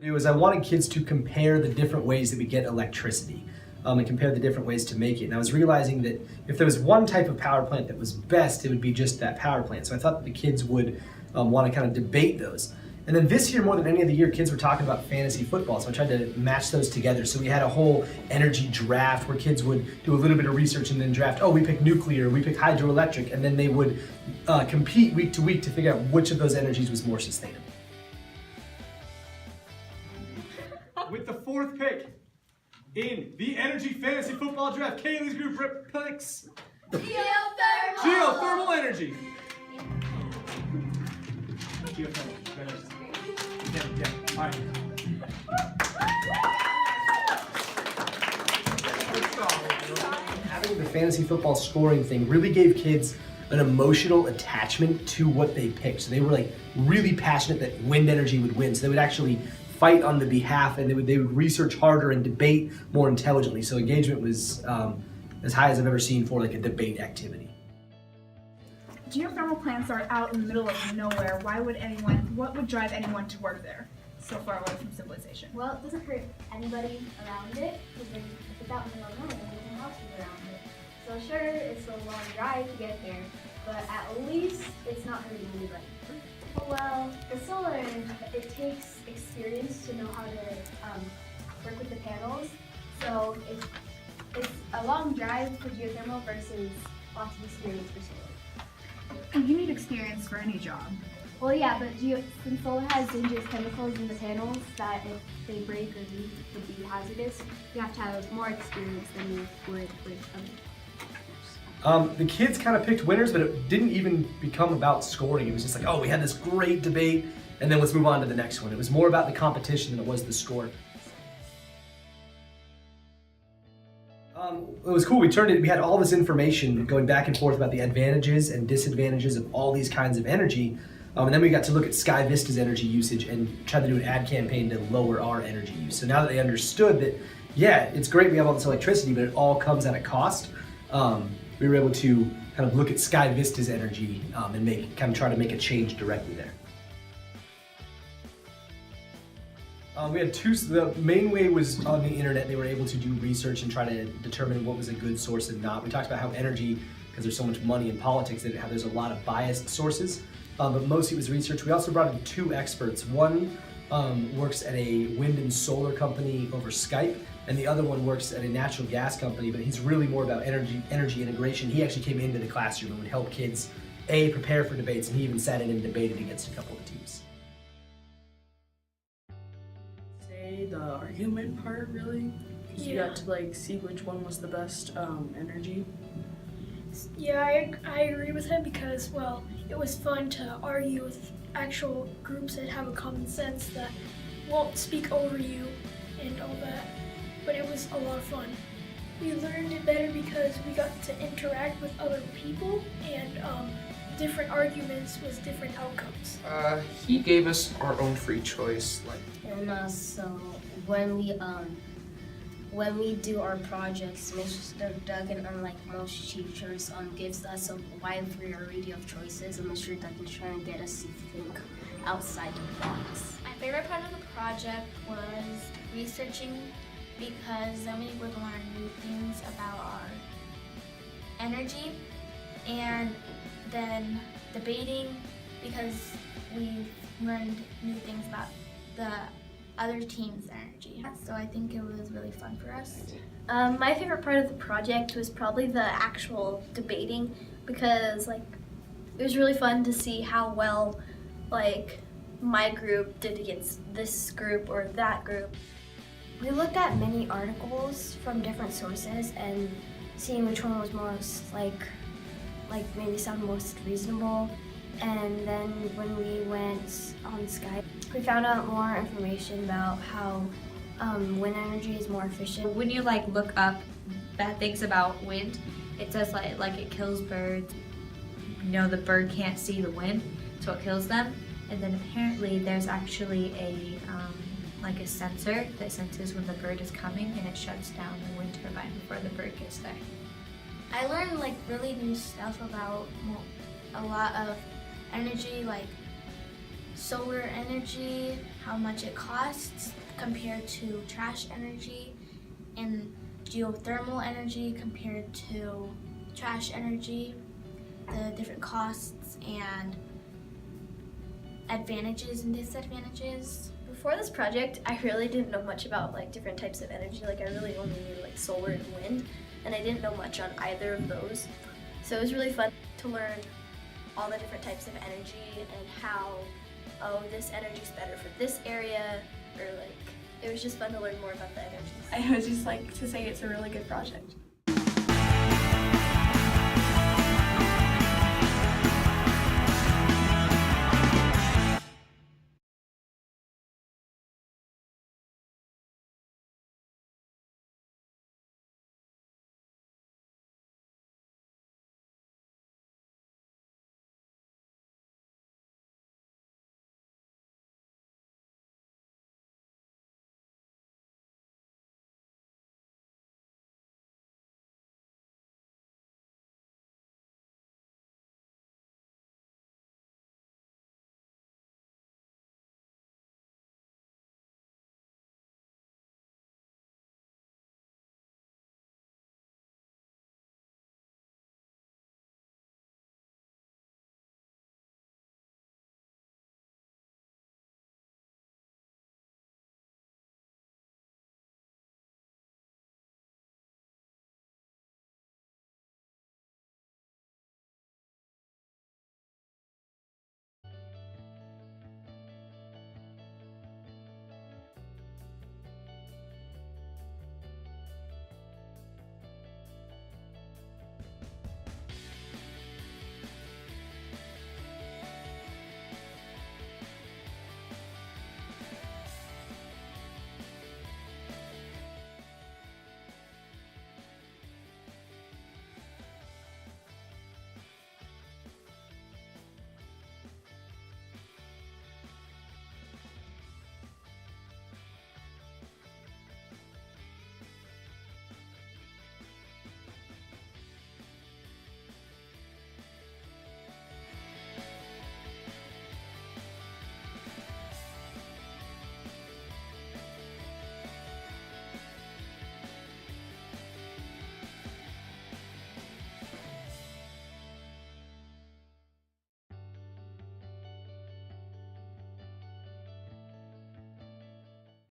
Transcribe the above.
I wanted kids to compare the different ways that we get electricity and compare the different ways to make it. And I was realizing that if there was one type of power plant that was best, it would be just that power plant. So I thought that the kids would want to kind of debate those. And then this year, more than any other year, kids were talking about fantasy football. So I tried to match those together. So we had a whole energy draft where kids would do a little bit of research and then draft, oh, we picked nuclear, we picked hydroelectric, and then they would compete week to week to figure out which of those energies was more sustainable. With the 4th pick in the Energy Fantasy Football Draft, Kaylee's group picks geothermal energy. Geothermal. Yeah. All right. Having the fantasy football scoring thing really gave kids an emotional attachment to what they picked. So they were like really passionate that wind energy would win. So they would actually fight on the behalf, and they would research harder and debate more intelligently. So engagement was as high as I've ever seen for like a debate activity. Geothermal plants are out in the middle of nowhere. What would drive anyone to work there so far away from civilization? Well, it doesn't hurt anybody around it, because if it's out in the middle of nowhere, there's no houses around it. So sure, it's a long drive to get there, but at least it's not hurting anybody. Well, the solar, it takes experience to know how to work with the panels. So it's a long drive for geothermal versus lots of experience for solar. And you need experience for any job. Well, yeah, but since solar has dangerous chemicals in the panels that if they break or leak would be hazardous, you have to have more experience than you would with others. The kids kind of picked winners, but it didn't even become about scoring. It was just like, oh, we had this great debate, and then let's move on to the next one. It was more about the competition than it was the score. It was cool. We had all this information going back and forth about the advantages and disadvantages of all these kinds of energy. And then we got to look at Sky Vista's energy usage and try to do an ad campaign to lower our energy use. So now that they understood that, yeah, it's great we have all this electricity, but it all comes at a cost, we were able to kind of look at Sky Vista's energy and try to make a change directly there. We had the main way was on the internet. They were able to do research and try to determine what was a good source and not. We talked about how energy, because there's so much money in politics, that there's a lot of biased sources, but mostly it was research. We also brought in 2 experts. One works at a wind and solar company over Skype, and the other one works at a natural gas company, but he's really more about energy integration. He actually came into the classroom and would help kids, prepare for debates, and he even sat in and debated against a couple of teams. The argument part, really, because you got to like see which one was the best energy. Yeah, I agree with him because, well, it was fun to argue with actual groups that have a common sense that won't speak over you and all that, but it was a lot of fun. We learned it better because we got to interact with other people, and different arguments was different outcomes. He gave us our own free choice, And so when we do our projects, Mr. Duggan, unlike most teachers, gives us a wide variety of choices, and Mr. Duggan's trying to get us to think outside the box. My favorite part of the project was researching, because then we would learn new things about our energy, and then debating, because we learned new things about the other team's energy. So I think it was really fun for us. My favorite part of the project was probably the actual debating, because it was really fun to see how well my group did against this group or that group. We looked at many articles from different sources and seeing which one was most maybe sound most reasonable. And then when we went on Skype, we found out more information about how wind energy is more efficient. When you look up bad things about wind, it says like it kills birds. The bird can't see the wind, so it kills them. And then apparently there's actually a sensor that senses when the bird is coming, and it shuts down the wind turbine before the bird gets there. I learned really new stuff about a lot of energy, like solar energy, how much it costs compared to trash energy, and geothermal energy compared to trash energy, the different costs and advantages and disadvantages. Before this project, I really didn't know much about like different types of energy. Like I really only knew like solar and wind, and I didn't know much on either of those. So it was really fun to learn all the different types of energy and how, oh, this energy's better for this area, or like, it was just fun to learn more about the energies. I would just like to say it's a really good project.